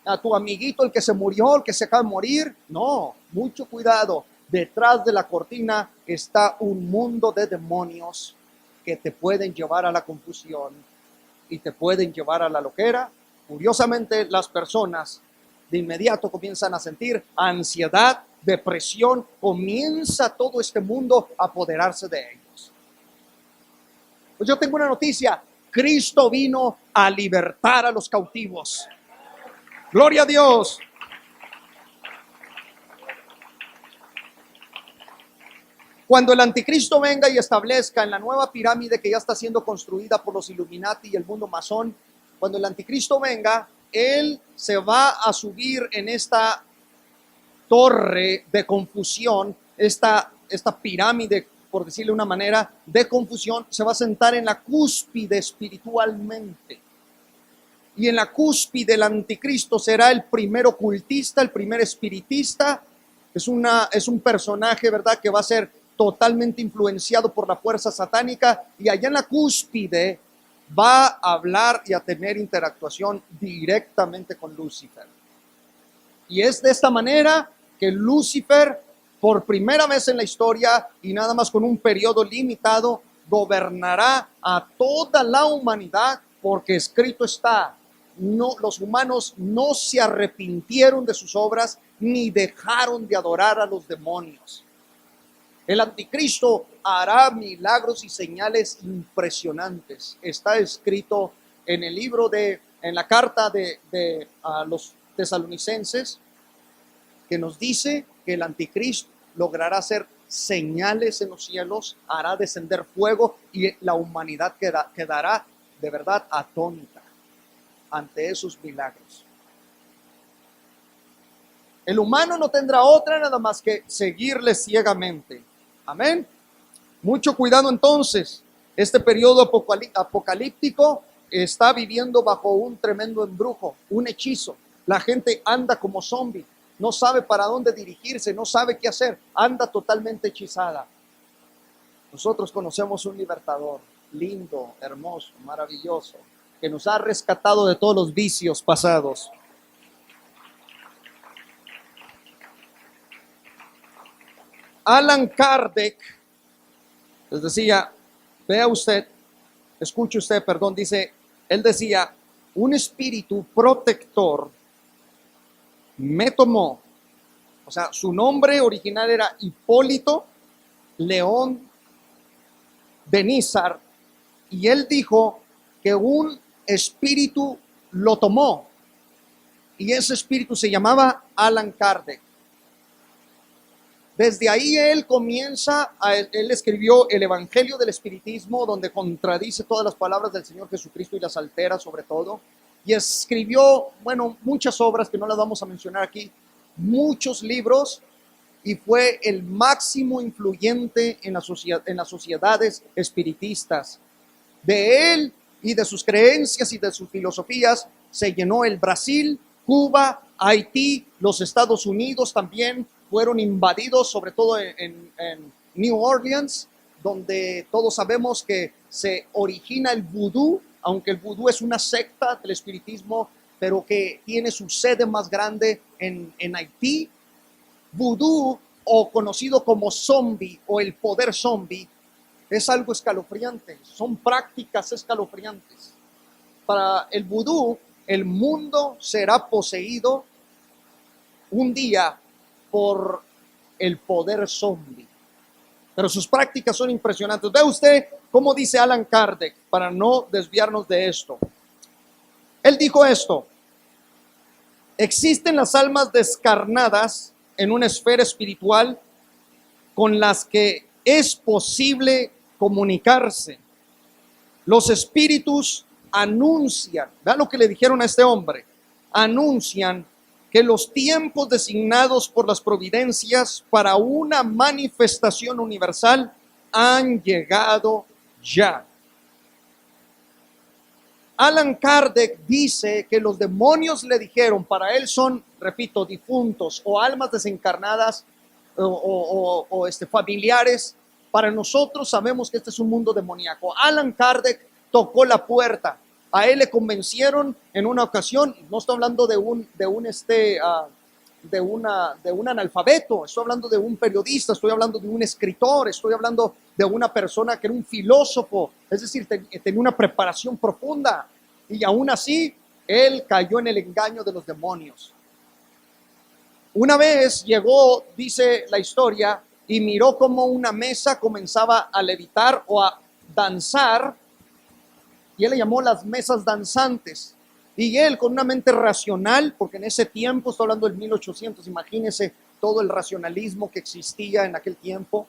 a tu amiguito el que se murió, el que se acaba de morir. No, mucho cuidado. Detrás de la cortina está un mundo de demonios que te pueden llevar a la confusión y te pueden llevar a la loquera. Curiosamente, las personas de inmediato comienzan a sentir ansiedad, depresión, comienza todo este mundo a apoderarse de ellos. Pues yo tengo una noticia: Cristo vino a libertar a los cautivos. Gloria a Dios. Cuando el anticristo venga y establezca en la nueva pirámide que ya está siendo construida por los Illuminati y el mundo masón, cuando el anticristo venga, él se va a subir en esta torre de confusión, esta pirámide, por decirle de una manera, de confusión. Se va a sentar en la cúspide espiritualmente. Y en la cúspide el anticristo será el primer ocultista, el primer espiritista. Es un personaje, ¿verdad?, que va a ser totalmente influenciado por la fuerza satánica, y allá en la cúspide va a hablar y a tener interactuación directamente con Lucifer. Y es de esta manera que Lucifer, por primera vez en la historia y nada más con un periodo limitado, gobernará a toda la humanidad, porque escrito está: no, los humanos no se arrepintieron de sus obras ni dejaron de adorar a los demonios. El anticristo hará milagros y señales impresionantes. Está escrito en el libro en la carta a los tesalonicenses, que nos dice que el anticristo logrará hacer señales en los cielos, hará descender fuego, y la humanidad quedará de verdad atónita ante esos milagros. El humano no tendrá otra nada más que seguirle ciegamente. Amén. Mucho cuidado entonces. Este periodo apocalíptico está viviendo bajo un tremendo embrujo, un hechizo. La gente anda como zombie, no sabe para dónde dirigirse, no sabe qué hacer, anda totalmente hechizada. Nosotros conocemos un libertador, lindo, hermoso, maravilloso, que nos ha rescatado de todos los vicios pasados. Alan Kardec les decía, vea usted, escuche usted, perdón, dice, él decía, un espíritu protector me tomó, o sea, su nombre original era Hipólito León de Nízar, y él dijo que un espíritu lo tomó, y ese espíritu se llamaba Alan Kardec. Desde ahí él él escribió el Evangelio del Espiritismo, donde contradice todas las palabras del Señor Jesucristo y las altera sobre todo. Y escribió, bueno, muchas obras que no las vamos a mencionar aquí, muchos libros, y fue el máximo influyente en las sociedades espiritistas. De él y de sus creencias y de sus filosofías se llenó el Brasil, Cuba, Haití, los Estados Unidos también fueron invadidos, sobre todo en New Orleans, donde todos sabemos que se origina el vudú, aunque el vudú es una secta del espiritismo, pero que tiene su sede más grande en Haití. Vudú, o conocido como zombie o el poder zombie, es algo escalofriante, son prácticas escalofriantes. Para el vudú, el mundo será poseído un día por el poder zombie. Pero sus prácticas son impresionantes. Ve usted cómo dice Alan Kardec, para no desviarnos de esto. Él dijo esto: existen las almas descarnadas en una esfera espiritual con las que es posible comunicarse. Los espíritus anuncian, vean lo que le dijeron a este hombre, anuncian que los tiempos designados por las providencias para una manifestación universal han llegado ya. Alan Kardec dice que los demonios le dijeron, para él son, repito, difuntos o almas desencarnadas o familiares. Para nosotros sabemos que este es un mundo demoníaco. Alan Kardec tocó la puerta. A él le convencieron en una ocasión, no estoy hablando de un analfabeto, estoy hablando de un periodista, estoy hablando de un escritor, estoy hablando de una persona que era un filósofo, es decir, tenía una preparación profunda, y aún así él cayó en el engaño de los demonios. Una vez llegó, dice la historia, y miró como una mesa comenzaba a levitar o a danzar, y él le llamó las mesas danzantes. Y él, con una mente racional, porque en ese tiempo, estoy hablando del 1800, imagínense todo el racionalismo que existía en aquel tiempo.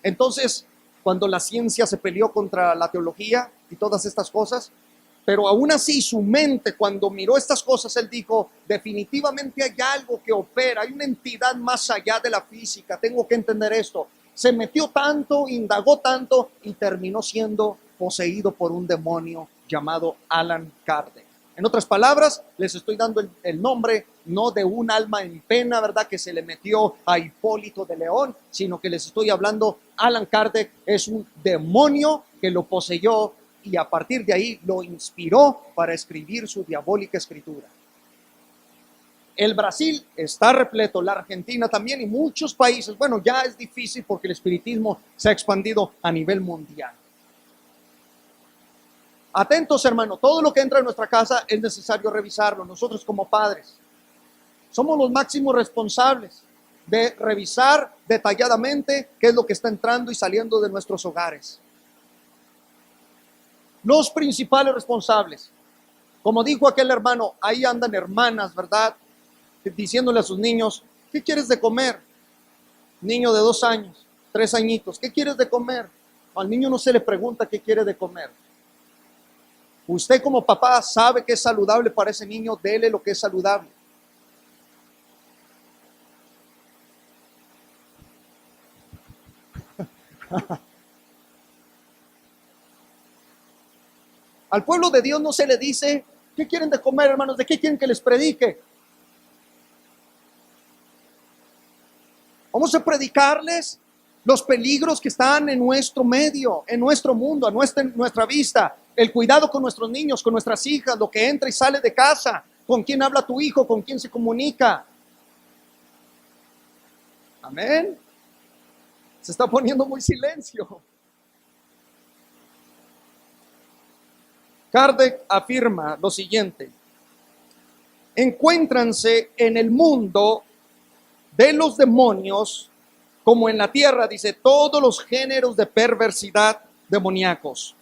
Entonces, cuando la ciencia se peleó contra la teología y todas estas cosas, pero aún así su mente, cuando miró estas cosas, él dijo, definitivamente hay algo que opera, hay una entidad más allá de la física, tengo que entender esto. Se metió tanto, indagó tanto y terminó siendo poseído por un demonio llamado Alan Kardec. En otras palabras, les estoy dando el nombre no de un alma en pena, ¿verdad?, que se le metió a Hipólito de León, sino que les estoy hablando, Alan Kardec es un demonio que lo poseyó y a partir de ahí lo inspiró para escribir su diabólica escritura. El Brasil está repleto, la Argentina también y muchos países. Bueno, ya es difícil porque el espiritismo se ha expandido a nivel mundial. Atentos, hermano, todo lo que entra en nuestra casa es necesario revisarlo. Nosotros como padres somos los máximos responsables de revisar detalladamente qué es lo que está entrando y saliendo de nuestros hogares. Los principales responsables, como dijo aquel hermano, ahí andan hermanas, ¿verdad?, diciéndole a sus niños, ¿qué quieres de comer? Niño de 2 años, 3 añitos, ¿qué quieres de comer? Al niño no se le pregunta qué quiere de comer. Usted como papá sabe que es saludable para ese niño, dele lo que es saludable. Al pueblo de Dios no se le dice, ¿qué quieren de comer, hermanos? ¿De qué quieren que les predique? Vamos a predicarles los peligros que están en nuestro medio, en nuestro mundo, a nuestra vista. El cuidado con nuestros niños, con nuestras hijas, lo que entra y sale de casa, con quién habla tu hijo, con quién se comunica. Amén. Se está poniendo muy silencio. Kardec afirma lo siguiente: encuéntranse en el mundo de los demonios, como en la tierra, dice, todos los géneros de perversidad demoníacos.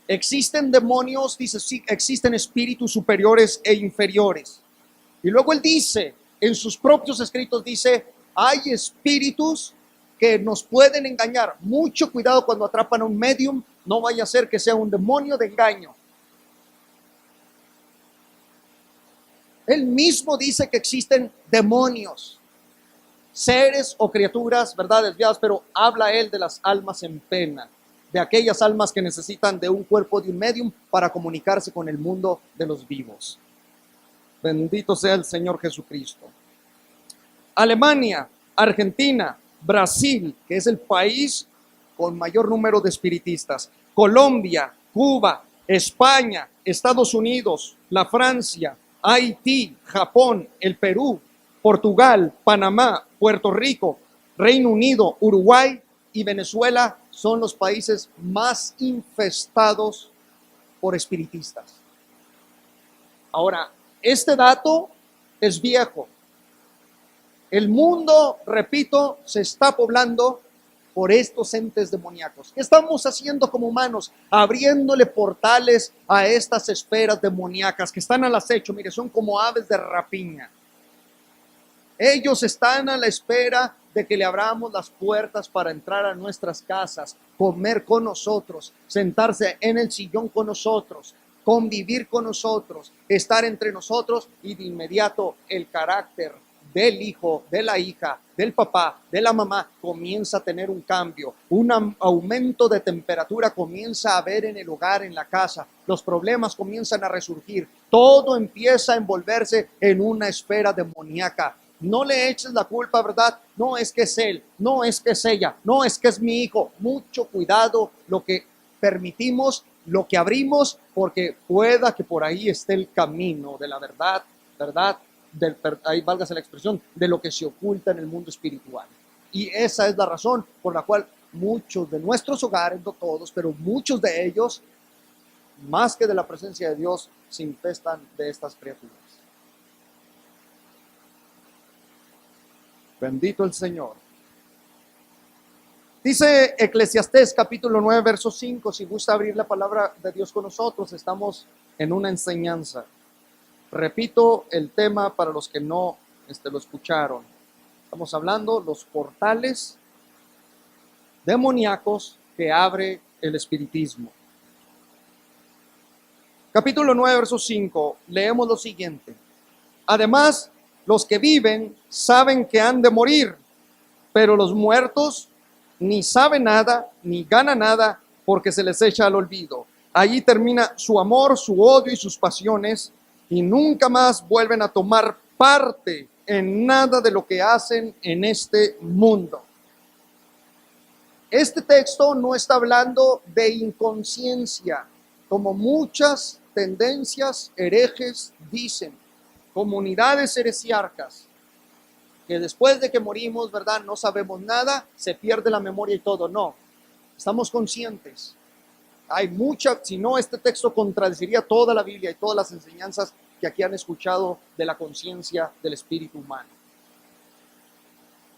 Existen demonios, dice, sí, existen espíritus superiores e inferiores. Y luego él dice, en sus propios escritos dice, hay espíritus que nos pueden engañar. Mucho cuidado cuando atrapan a un medium, no vaya a ser que sea un demonio de engaño. Él mismo dice que existen demonios, seres o criaturas, ¿verdad?, desviadas, pero habla él de las almas en pena, de aquellas almas que necesitan de un cuerpo de un medium para comunicarse con el mundo de los vivos. Bendito sea el Señor Jesucristo. Alemania, Argentina, Brasil, que es el país con mayor número de espiritistas, Colombia, Cuba, España, Estados Unidos, la Francia, Haití, Japón, el Perú, Portugal, Panamá, Puerto Rico, Reino Unido, Uruguay y Venezuela son los países más infestados por espiritistas. Ahora, este dato es viejo. El mundo, repito, se está poblando por estos entes demoníacos. ¿Qué estamos haciendo como humanos? Abriéndole portales a estas esferas demoníacas que están al acecho. Mire, son como aves de rapiña. Ellos están a la espera de que le abramos las puertas para entrar a nuestras casas, comer con nosotros, sentarse en el sillón con nosotros, convivir con nosotros, estar entre nosotros, y de inmediato el carácter del hijo, de la hija, del papá, de la mamá comienza a tener un cambio, un aumento de temperatura comienza a haber en el hogar, en la casa, los problemas comienzan a resurgir, todo empieza a envolverse en una esfera demoníaca. No le eches la culpa, ¿verdad? No es que es él, no es que es ella, no es que es mi hijo. Mucho cuidado lo que permitimos, lo que abrimos, porque pueda que por ahí esté el camino de la verdad, ahí válgase la expresión, de lo que se oculta en el mundo espiritual. Y esa es la razón por la cual muchos de nuestros hogares, no todos, pero muchos de ellos, más que de la presencia de Dios, se infestan de estas criaturas. Bendito el Señor. Dice Eclesiastés capítulo 9, verso 5, si gusta abrir la palabra de Dios con nosotros, estamos en una enseñanza. Repito el tema para los que no lo escucharon. Estamos hablando los portales demoníacos que abre el espiritismo. Capítulo 9, verso 5, leemos lo siguiente. Además, los que viven saben que han de morir, pero los muertos ni saben nada, ni ganan nada, porque se les echa al olvido. Allí termina su amor, su odio y sus pasiones, y nunca más vuelven a tomar parte en nada de lo que hacen en este mundo. Este texto no está hablando de inconsciencia, como muchas tendencias herejes dicen, comunidades heresiarcas, que después de que morimos, ¿verdad?, no sabemos nada, se pierde la memoria y todo. No, estamos conscientes. Hay mucha, si no, este texto contradeciría toda la Biblia y todas las enseñanzas que aquí han escuchado de la conciencia del espíritu humano.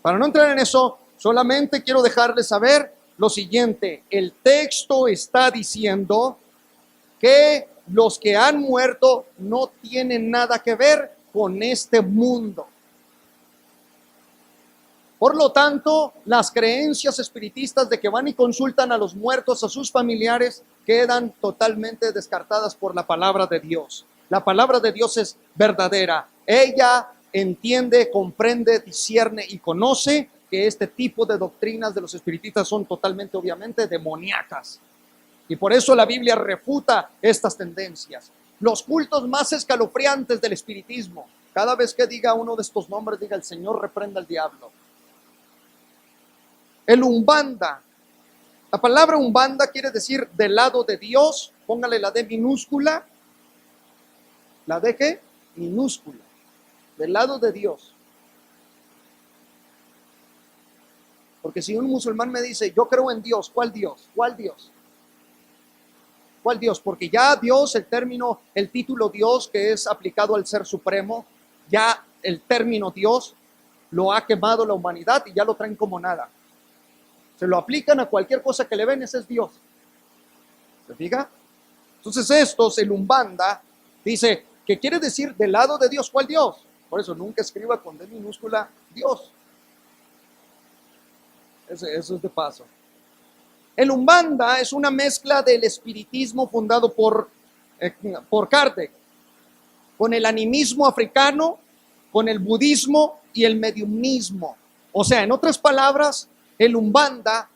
Para no entrar en eso, solamente quiero dejarles saber lo siguiente. El texto está diciendo que los que han muerto no tienen nada que ver con este mundo. Por lo tanto, las creencias espiritistas de que van y consultan a los muertos, a sus familiares, quedan totalmente descartadas por la palabra de Dios. La palabra de Dios es verdadera. Ella entiende, comprende, discierne y conoce que este tipo de doctrinas de los espiritistas son totalmente, obviamente, demoníacas. Y por eso la Biblia refuta estas tendencias. Los cultos más escalofriantes del espiritismo, cada vez que diga uno de estos nombres, diga: el Señor reprenda al diablo. El Umbanda. La palabra Umbanda quiere decir del lado de Dios. Póngale la D minúscula. ¿La D qué? Minúscula. Del lado de Dios. Porque si un musulmán me dice: yo creo en Dios, ¿cuál Dios? ¿Cuál Dios? ¿Cuál Dios? Porque ya Dios, el término, el título Dios que es aplicado al Ser Supremo, ya el término Dios lo ha quemado la humanidad y ya lo traen como nada. Se lo aplican a cualquier cosa que le ven, ese es Dios. ¿Se fija? Entonces estos, el Umbanda, dice que quiere decir del lado de Dios. ¿Cuál Dios? Por eso nunca escriba con D minúscula Dios. Eso es de paso. El Umbanda es una mezcla del espiritismo fundado por Kardec, con el animismo africano, con el budismo y el mediumismo. O sea, en otras palabras, el Umbanda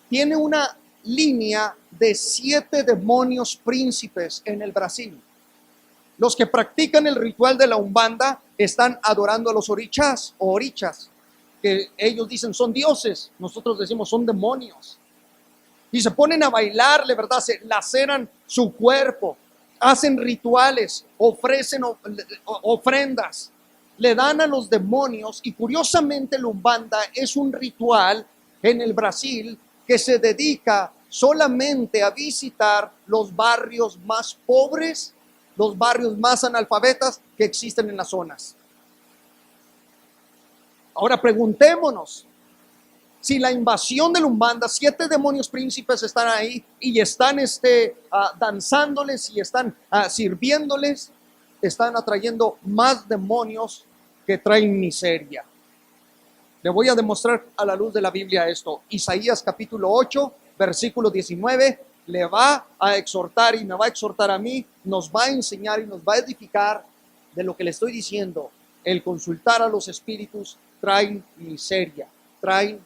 tiene una línea de 7 demonios príncipes en el Brasil. Los que practican el ritual de la Umbanda están adorando a los orichas o orichas, que ellos dicen son dioses, nosotros decimos son demonios. Y se ponen a bailar, de verdad, se laceran su cuerpo, hacen rituales, ofrecen ofrendas, le dan a los demonios. Y curiosamente la Umbanda es un ritual en el Brasil que se dedica solamente a visitar los barrios más pobres, los barrios más analfabetas que existen en las zonas. Ahora preguntémonos, si la invasión del Umbanda, 7 demonios príncipes están ahí y están danzándoles y están sirviéndoles, están atrayendo más demonios que traen miseria. Le voy a demostrar a la luz de la Biblia esto. Isaías capítulo 8, versículo 19, le va a exhortar y me va a exhortar a mí, nos va a enseñar y nos va a edificar de lo que le estoy diciendo. El consultar a los espíritus traen miseria, traen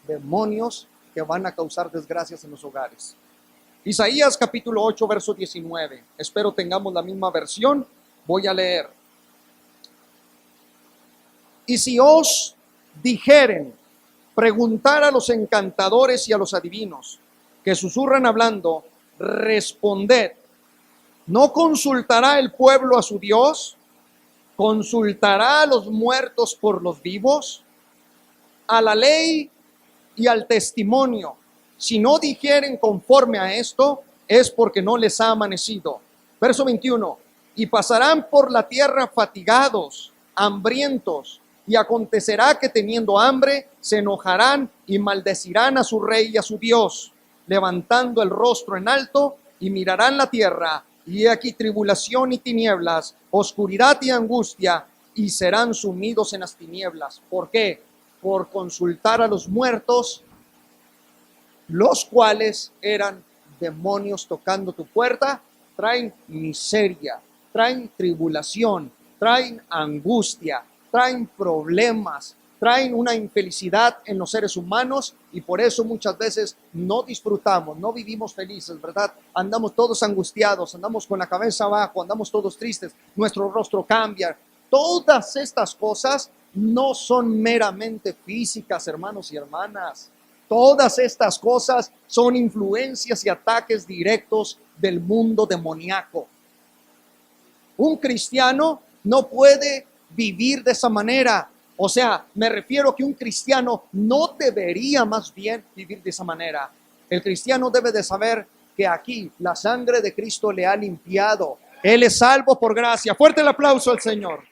demonios que van a causar desgracias en los hogares. Isaías capítulo 8, verso 19. Espero tengamos la misma versión. Voy a leer. Y si os dijeren, preguntar a los encantadores y a los adivinos, que susurran hablando, responded, ¿no consultará el pueblo a su Dios? ¿Consultará a los muertos por los vivos? A la ley y al testimonio, si no dijeren conforme a esto, es porque no les ha amanecido. Verso 21, y pasarán por la tierra fatigados, hambrientos, y acontecerá que teniendo hambre, se enojarán y maldecirán a su rey y a su Dios, levantando el rostro en alto, y mirarán la tierra, y he aquí tribulación y tinieblas, oscuridad y angustia, y serán sumidos en las tinieblas. ¿Por qué? Por consultar a los muertos, los cuales eran demonios tocando tu puerta. Traen miseria, traen tribulación, traen angustia, traen problemas, traen una infelicidad en los seres humanos, y por eso muchas veces no disfrutamos, no vivimos felices, ¿verdad? Andamos todos angustiados, andamos con la cabeza abajo, andamos todos tristes, nuestro rostro cambia. Todas estas cosas no son meramente físicas, hermanos y hermanas. Todas estas cosas son influencias y ataques directos del mundo demoníaco. Un cristiano no puede vivir de esa manera. O sea, me refiero que un cristiano no debería más bien vivir de esa manera. El cristiano debe de saber que aquí la sangre de Cristo le ha limpiado. Él es salvo por gracia. Fuerte el aplauso al Señor.